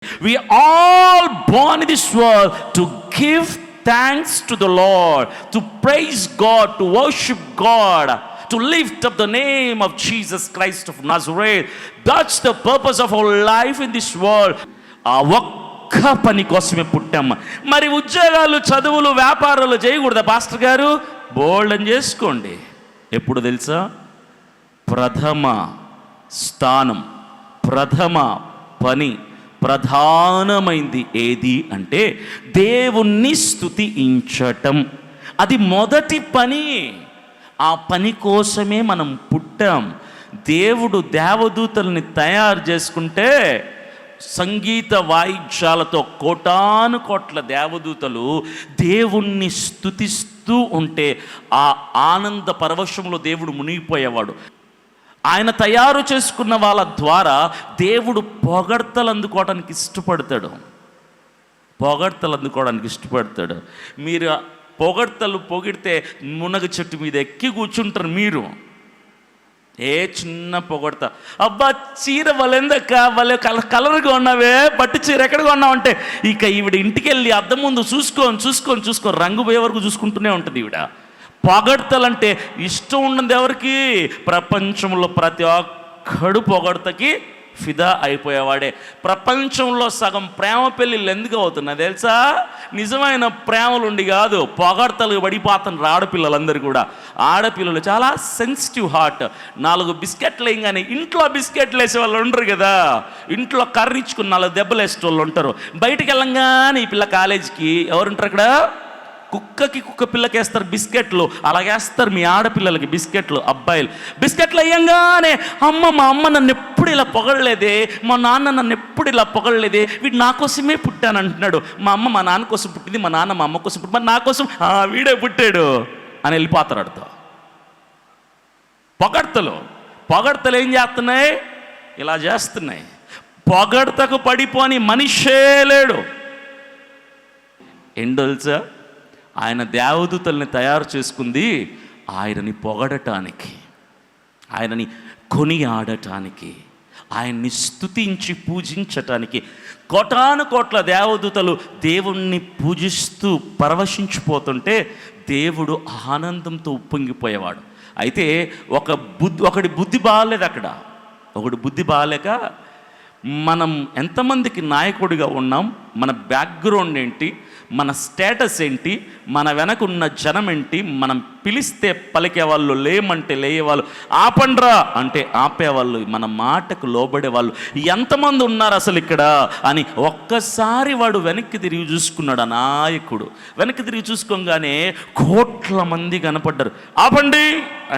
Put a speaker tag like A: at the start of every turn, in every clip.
A: We are all born in this world to give thanks to the Lord, to praise God, to worship God, to lift up the name of Jesus Christ of Nazareth. That's the purpose of our life in this world. ఆ ఒక్క పని కోసమే పుట్టాము. మరి ఉద్యోగాలు, చదువులు, వ్యాపారాలు చేయకూడదా pastor గారు? బోల్డ్ అని చేసుకోండి. ఎప్పుడు తెలుసా? ప్రథమ స్థానం, ప్రథమ పని, ప్రధానమైంది ఏది అంటే దేవుణ్ణి స్తుతించటం. అది మొదటి పని. ఆ పని కోసమే మనం పుట్టాం. దేవుడు దేవదూతల్ని తయారు చేసుకుంటే సంగీత వాయిద్యాలతో కోటాను కోట్ల దేవదూతలు దేవుణ్ణి స్తుతిస్తూ ఉంటే ఆ ఆనంద పరవశంలో దేవుడు మునిగిపోయేవాడు. ఆయన తయారు చేసుకున్న వాళ్ళ ద్వారా దేవుడు పొగడ్తలు అందుకోవడానికి ఇష్టపడతాడు. పొగడ్తలు అందుకోవడానికి ఇష్టపడతాడు. మీరు పొగడ్తలు పొగిడితే మునగ చెట్టు మీద ఎక్కి కూర్చుంటారు. మీరు ఏ చిన్న పొగడతా, అబ్బా చీర వలెందక్క, వలె కలర్గా ఉన్నావే, పట్టు చీర ఎక్కడ కొన్నావంటే ఇక ఈవిడ ఇంటికి వెళ్ళి అద్దం ముందు చూసుకొని రంగు పోయే వరకు చూసుకుంటూనే ఉంటుంది ఈవిడ. పొగడ్తలంటే ఇష్టం ఉండదు ఎవరికి? ప్రపంచంలో ప్రతి ఒక్కడు పొగడ్తకి ఫిదా అయిపోయేవాడే. ప్రపంచంలో సగం ప్రేమ పెళ్ళిళ్ళు ఎందుకు అవుతున్నాయి తెలుసా? నిజమైన ప్రేమలుండి కాదు, పొగడ్తలు పడిపోతున్నారు ఆడపిల్లలందరూ కూడా. ఆడపిల్లలు చాలా సెన్సిటివ్ హార్ట్. 4 బిస్కెట్లు వేయగానే, ఇంట్లో బిస్కెట్లు వేసే వాళ్ళు ఉండరు కదా, ఇంట్లో కర్రిచ్చుకుని 4 దెబ్బలు వేసే వాళ్ళు ఉంటారు. బయటికి వెళ్ళంగానే ఈ పిల్ల కాలేజీకి ఎవరుంటారు అక్కడ? కుక్క పిల్లకేస్తారు బిస్కెట్లు, అలాగేస్తారు మీ ఆడపిల్లలకి బిస్కెట్లు. అబ్బాయిలు బిస్కెట్లు వేయంగానే, మా అమ్మ నన్ను ఎప్పుడు ఇలా పొగడలేదే, మా నాన్న నన్ను ఎప్పుడు ఇలా పొగడలేదే, వీడు నా కోసమే పుట్టాను అంటున్నాడు. మా అమ్మ మా నాన్న కోసం పుట్టింది, మా నాన్న మా అమ్మ కోసం పుట్టింది, మరి నా కోసం వీడే పుట్టాడు అని వెళ్ళిపోతారు అడుగుతా. పొగడ్తలు ఏం చేస్తున్నాయి? ఇలా చేస్తున్నాయి. పొగడ్తకు పడిపోని మనిషే లేడు. ఎండల్సా ఆయన దేవదూతల్ని తయారు చేసుకుంది ఆయనని పొగడటానికి, ఆయనని కొని ఆడటానికి, ఆయన్ని స్తుతించి పూజించటానికి. కోటాను కోట్ల దేవదూతలు దేవుణ్ణి పూజిస్తూ పరవశించిపోతుంటే దేవుడు ఆనందంతో ఉప్పొంగిపోయేవాడు. అయితే ఒకడి బుద్ధి బాగాలేదు అక్కడ. ఒకటి బుద్ధి బాగాలేక మనం ఎంతమందికి నాయకుడిగా ఉన్నాం, మన బ్యాక్గ్రౌండ్ ఏంటి, మన స్టేటస్ ఏంటి, మన వెనక ఉన్న జనం ఏంటి, మనం పిలిస్తే పలికేవాళ్ళు, లేమంటే లేయేవాళ్ళు, ఆపండ్రా అంటే ఆపేవాళ్ళు, మన మాటకు లోబడేవాళ్ళు ఎంతమంది ఉన్నారు అసలు ఇక్కడ అని ఒక్కసారి వాడు వెనక్కి తిరిగి చూసుకున్నాడు. ఆ నాయకుడు వెనక్కి తిరిగి చూసుకోగానే కోట్ల మంది కనపడ్డారు. ఆపండి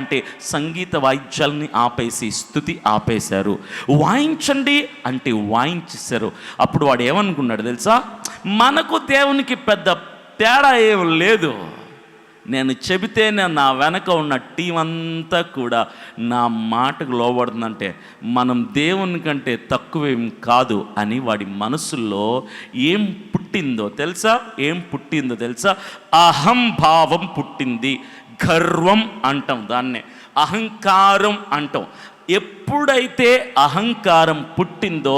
A: అంటే సంగీత వాయిద్యాలని ఆపేసి స్తుతి ఆపేశారు. వాయించండి అంటే వాయించేశారు. అప్పుడు వాడు ఏమనుకున్నాడు తెలుసా? మనకు దేవునికి పెద్ద తేడా ఏం లేదు, నేను చెబితేనే నా వెనక ఉన్న టీం అంతా కూడా నా మాటకు లోబడుతుందంటే మనం దేవుని కంటే తక్కువేం కాదు అని వాడి మనసులో ఏం పుట్టిందో తెలుసా? అహంభావం పుట్టింది. గర్వం అంటాం దాన్నే, అహంకారం అంటాం. ఎప్పుడైతే అహంకారం పుట్టిందో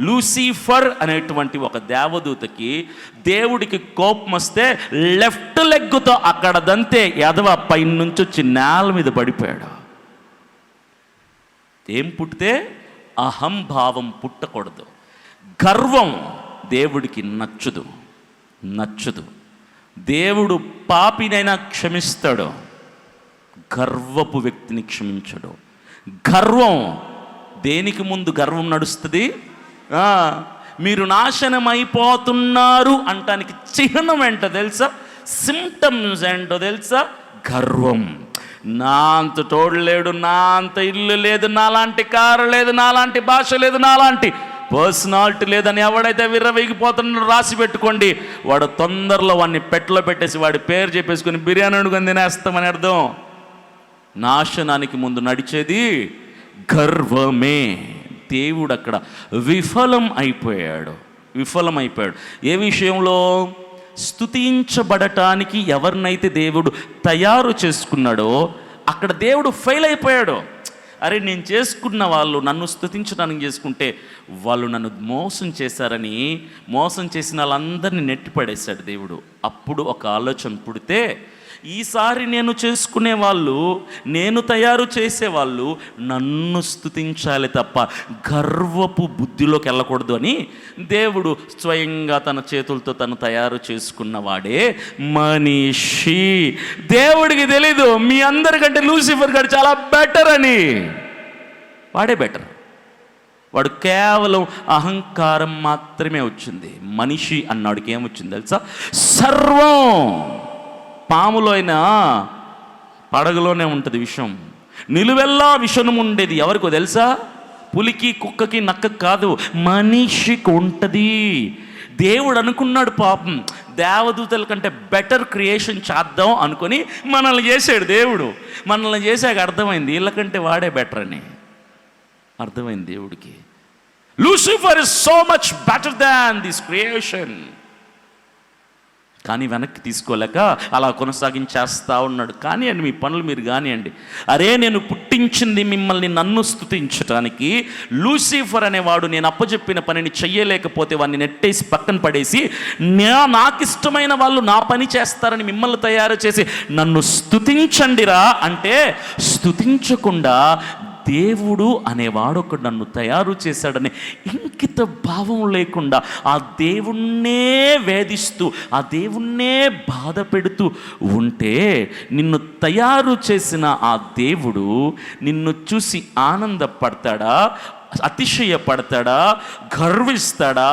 A: లూసిఫర్ అనేటువంటి ఒక దేవదూతకి దేవుడికి కోపం వస్తే లెఫ్ట్ లెగ్గుతో అక్కడ దంతే ఎదవ పైనుంచి వచ్చి నేల మీద పడిపోయాడు. ఏం పుట్టితే? అహంభావం పుట్టకూడదు. గర్వం దేవుడికి నచ్చదు. దేవుడు పాపినైనా క్షమిస్తాడు, గర్వపు వ్యక్తిని క్షమించడు. గర్వం దేనికి ముందు గర్వం నడుస్తుంది? మీరు నాశనం అయిపోతున్నారు అంటానికి చిహ్నం ఏంటో తెలుసా? సిమ్టమ్స్ ఏంటో తెలుసా? గర్వం. నా అంత తోడు లేడు, నా అంత ఇల్లు లేదు, నాలాంటి కారు లేదు, నాలాంటి భాష లేదు, నాలాంటి పర్సనాలిటీ లేదని ఎవడైతే విర్రవీగిపోతున్నాడో రాసి పెట్టుకోండి. వాడు తొందరలో వాడిని పెట్టెలో పెట్టేసి వాడి పేరు చెప్పేసుకుని బిర్యానీ వండుకొని తినేస్తామని అర్థం. నాశనానికి ముందు నడిచేది గర్వమే. దేవుడు అక్కడ విఫలం అయిపోయాడు. ఏ విషయంలో? స్తుతించబడటానికి ఎవరినైతే దేవుడు తయారు చేసుకున్నాడో అక్కడ దేవుడు ఫెయిల్ అయిపోయాడు. అరే నేను చేసుకున్న వాళ్ళు నన్ను స్తుతించడానికి చేసుకుంటే వాళ్ళు నన్ను మోసం చేశారని మోసం చేసిన వాళ్ళందరినీ నెట్టిపడేశాడు దేవుడు. అప్పుడు ఒక ఆలోచన పుడితే, ఈసారి నేను చేసుకునే వాళ్ళు, నేను తయారు చేసేవాళ్ళు నన్ను స్తుతించాలి తప్ప గర్వపు బుద్ధిలోకి వెళ్ళకూడదు అని దేవుడు స్వయంగా తన చేతులతో తను తయారు చేసుకున్నవాడే మనిషి. దేవుడికి తెలీదు మీ అందరికంటే లూసిఫర్ గారు చాలా బెటర్ అని. వాడే బెటర్. వాడు కేవలం అహంకారం మాత్రమే వచ్చింది. మనిషి అన్నాడికి ఏమొచ్చింది తెలుసా? సర్వం. పాములో అయినా పడగలోనే ఉంటుంది విషం. నిలువెల్లా విషం ఉండేది ఎవరికో తెలుసా? పులికి, కుక్కకి, నక్కకి కాదు, మనిషికి ఉంటుంది. దేవుడు అనుకున్నాడు పాపం దేవదూతల కంటే బెటర్ క్రియేషన్ చేద్దాం అనుకొని మనల్ని చేశాడు దేవుడు. మనల్ని చేశాక అర్థమైంది వీళ్ళకంటే వాడే బెటర్ అని. అర్థమైంది దేవుడికి. Lucifer is so much better than this creation. కానీ వెనక్కి తీసుకోలేక అలా కొనసాగించేస్తూ ఉన్నాడు. కానివ్వండి, మీ పనులు మీరు కానివ్వండి. అరే నేను పుట్టించింది మిమ్మల్ని నన్ను స్తుతించడానికి. లూసిఫర్ అనేవాడు నేను అప్పచెప్పిన పనిని చెయ్యలేకపోతే వాడిని నెట్టేసి పక్కన పడేసి నాకు ఇష్టమైన వాళ్ళు నా పని చేస్తారని మిమ్మల్ని తయారు చేసి నన్ను స్తుతించండిరా అంటే స్తుతించకుండా దేవుడు అనేవాడు ఒకడు నన్ను తయారు చేశాడని ఇంకిత భావం లేకుండా ఆ దేవుణ్ణే వేధిస్తూ ఆ దేవుణ్ణే బాధ పెడుతూ ఉంటే, నిన్ను తయారు చేసిన ఆ దేవుడు నిన్ను చూసి ఆనందపడతాడా, అతిశయపడతాడా, గర్విస్తాడా,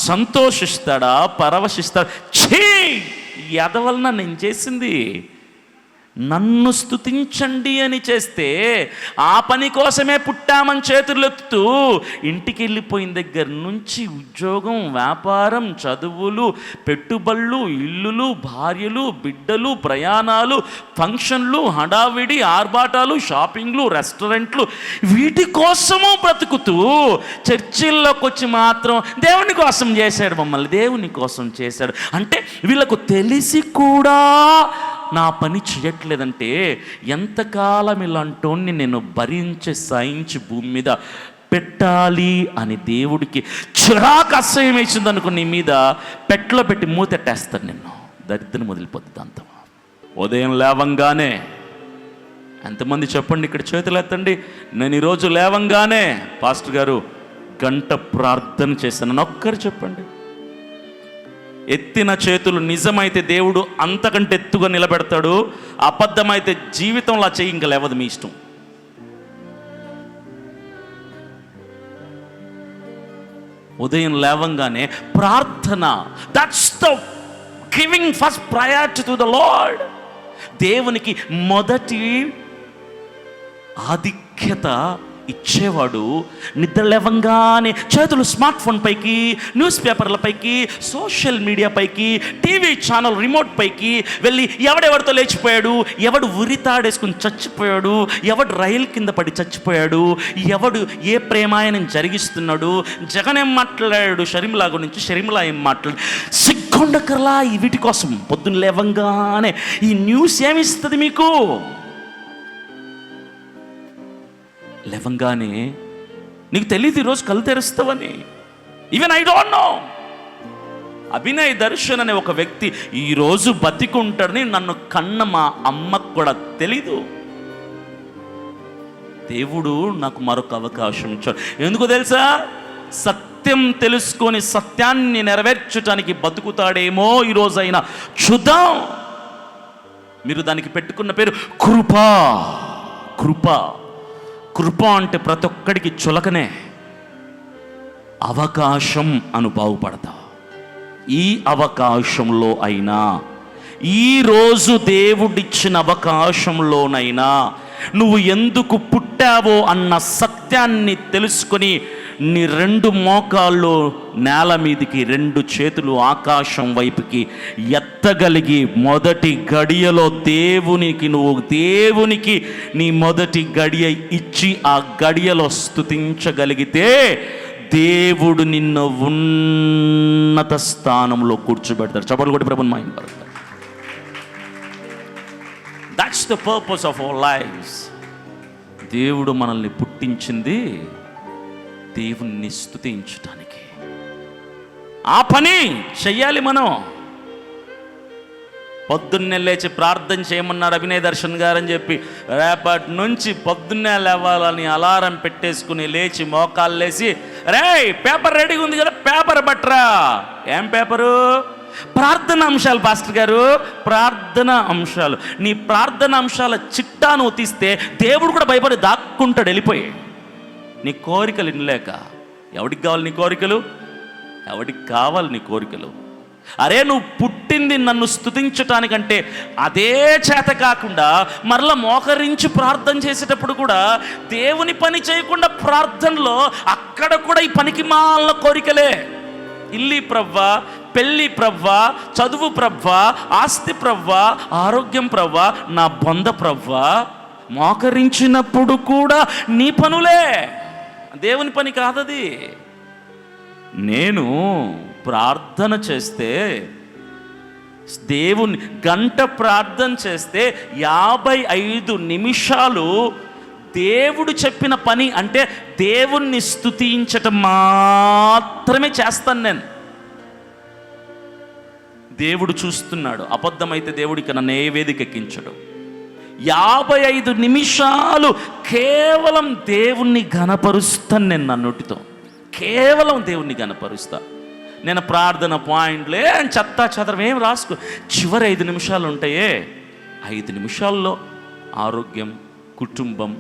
A: సంతోషిస్తాడా, పరవశిస్తాడా? ఛీ, ఎదవలన నేను చేసింది. నన్ను స్తుతించండి అని చేస్తే ఆ పని కోసమే పుట్టామని చేతులెత్తుతూ ఇంటికి వెళ్ళిపోయిన దగ్గర నుంచి ఉద్యోగం, వ్యాపారం, చదువులు, పెట్టుబడులు, ఇల్లులు, భార్యలు, బిడ్డలు, ప్రయాణాలు, ఫంక్షన్లు, హడావిడి, ఆర్భాటాలు, షాపింగ్లు, రెస్టారెంట్లు, వీటి కోసము బ్రతుకుతూ చర్చిల్లోకి వచ్చి మాత్రం దేవుని కోసం చేశాడు, మమ్మల్ని దేవుని కోసం చేశాడు అంటే వీళ్ళకు తెలిసి కూడా నా పని చేయట్లేదంటే ఎంతకాలం ఇలాంటోన్ని నేను భరించి సహించి భూమి మీద పెట్టాలి అని దేవుడికి చిరాకు అసహ్యం వేసింది అనుకో, నీ మీద పెట్లో పెట్టి మూతెట్టేస్తాను నిన్ను. దరిద్రం వదిలిపోతుంది అంత. ఉదయం లేవంగానే ఎంతమంది చెప్పండి, ఇక్కడ చేతులు ఎత్తండి. నేను ఈరోజు లేవంగానే పాస్టర్ గారు గంట ప్రార్థన చేశాను ఒక్కరు చెప్పండి. ఎత్తిన చేతులు నిజమైతే దేవుడు అంతకంటే ఎత్తుగా నిలబెడతాడు. అబద్ధమైతే జీవితంలో చేయి ఇంకా లేవదు, మీ ఇష్టం. ఉదయం లేవంగానే ప్రార్థన, that's the giving first priority to the lord. దేవునికి మొదటి ఆధిక్యత ఇచ్చేవాడు. నిద్ర లేవంగానే చేతులు స్మార్ట్ ఫోన్ పైకి, న్యూస్ పేపర్ల పైకి, సోషల్ మీడియా పైకి, టీవీ ఛానల్ రిమోట్ పైకి వెళ్ళి ఎవడెవడితో లేచిపోయాడు, ఎవడు ఉరితాడేసుకుని చచ్చిపోయాడు, ఎవడు రైలు కింద పడి చచ్చిపోయాడు, ఎవడు ఏ ప్రేమాయణం జరిగిస్తున్నాడు, జగన్ ఏం మాట్లాడాడు షర్మిలా గురించి, షర్మిలా ఏం మాట్లాడు, సిగ్గుండకర్లా ఈ వీటి కోసం పొద్దున్న లేవంగానే ఈ న్యూస్ ఏమిస్తుంది మీకు? లేవంగానే నీకు తెలియదు ఈరోజు కళ్ళు తెరుస్తావని. Even I don't know. Abhinay Darshan అనే ఒక వ్యక్తి ఈరోజు బతికుంటాడని నన్ను కన్న మా అమ్మకు కూడా తెలీదు. దేవుడు నాకు మరొక అవకాశం ఇచ్చాడు. ఎందుకు తెలుసా? సత్యం తెలుసుకొని సత్యాన్ని నెరవేర్చడానికి బతుకుతాడేమో ఈరోజైనా చూద్దాం. మీరు దానికి పెట్టుకున్న పేరు కృప. కృప కృప అంటే ప్రతి ఒక్కడికి చులకనే. అవకాశం అను బాగుపడతా. ఈ అవకాశంలో అయినా, ఈరోజు దేవుడిచ్చిన అవకాశంలోనైనా నువ్వు ఎందుకు పుట్టావో అన్న సత్యాన్ని తెలుసుకొని నీ రెండు మోకాళ్ళు నేల మీదికి, రెండు చేతులు ఆకాశం వైపుకి ఎత్తగలిగి మొదటి గడియలో దేవునికి నీ మొదటి గడియ ఇచ్చి ఆ గడియలో స్తుతించగలిగితే దేవుడు నిన్ను ఉన్నత స్థానంలో కూర్చోబెడతాడు. చప్పట్లు కొట్టి ప్రభుని మహిమపరుస్తాడు. That's the purpose of our lives. దేవుడు మనల్ని పుట్టించింది దేవుణ్ణి స్తుతించటానికి. ఆ పని చెయ్యాలి మనం. పొద్దున్నే లేచి ప్రార్థన చేయమన్నారు అభినయ్ దర్శన్ గారు అని చెప్పి రేపటి నుంచి పొద్దున్నే లేవాలని అలారం పెట్టేసుకుని లేచి మోకాళ్ళు లేచి, రే పేపర్ రెడీగా ఉంది కదా, పేపర్ బట్రా. ఏం పేపరు? ప్రార్థన అంశాలు పాస్టర్ గారు, ప్రార్థన అంశాలు. నీ ప్రార్థన అంశాల చిట్టాను తీస్తే దేవుడు కూడా భయపడి దాక్కుంటాడు వెళ్ళిపోయి. నీ కోరికలు వినలేక. ఎవడికి కావాలి నీ కోరికలు? ఎవడికి కావాలి నీ కోరికలు? అరే నువ్వు పుట్టింది నన్ను స్తుతించటానికంటే అదే చేత కాకుండా మరలా మోకరించి ప్రార్థన చేసేటప్పుడు కూడా దేవుని పని చేయకుండా ప్రార్థనలో అక్కడ కూడా ఈ పనికి మాల కోరికలే. ఇల్లి ప్రవ్వా, పెళ్ళి ప్రవ్వా, చదువు ప్రవ్వా, ఆస్తి ప్రవ్వా, ఆరోగ్యం ప్రవ్వా, నా బొంద ప్రవ్వా. మోకరించినప్పుడు కూడా నీ పనులే, దేవుని పని కాదది. నేను ప్రార్థన చేస్తే దేవుని గంట ప్రార్థన చేస్తే 55 నిమిషాలు దేవుడు చెప్పిన పని అంటే దేవుణ్ణి స్తుతించటం మాత్రమే చేస్తాను నేను. దేవుడు చూస్తున్నాడు. అబద్ధమైతే దేవుడికి నన్ను ఏ వేదిక ఎక్కించడు. 55 నిమిషాలు కేవలం దేవుణ్ణి ఘనపరుస్తాను నేను. నా నోటితో కేవలం దేవుణ్ణి ఘనపరుస్తా. నేను ప్రార్థన పాయింట్లే అని చెత్తా చెదరం ఏం రాసుకో. చివరి 5 నిమిషాలు ఉంటాయే, 5 నిమిషాల్లో ఆరోగ్యం, కుటుంబం,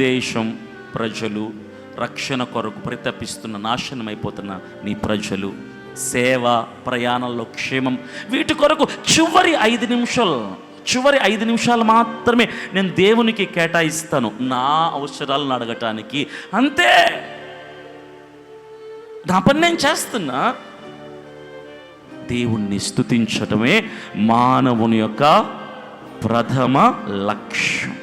A: దేశం, ప్రజలు, రక్షణ కొరకు పరితపిస్తున్న, నాశనమైపోతున్న నీ ప్రజలు, సేవ, ప్రయాణంలో క్షేమం, వీటి కొరకు చివరి 5 నిమిషాలు మాత్రమే నేను దేవునికి కేటాయిస్తాను నా అవసరాలను అడగటానికి. అంతే, నా పని నేను చేస్తున్నా. దేవుణ్ణి స్తుతించటమే మానవుని యొక్క ప్రథమ లక్ష్యం.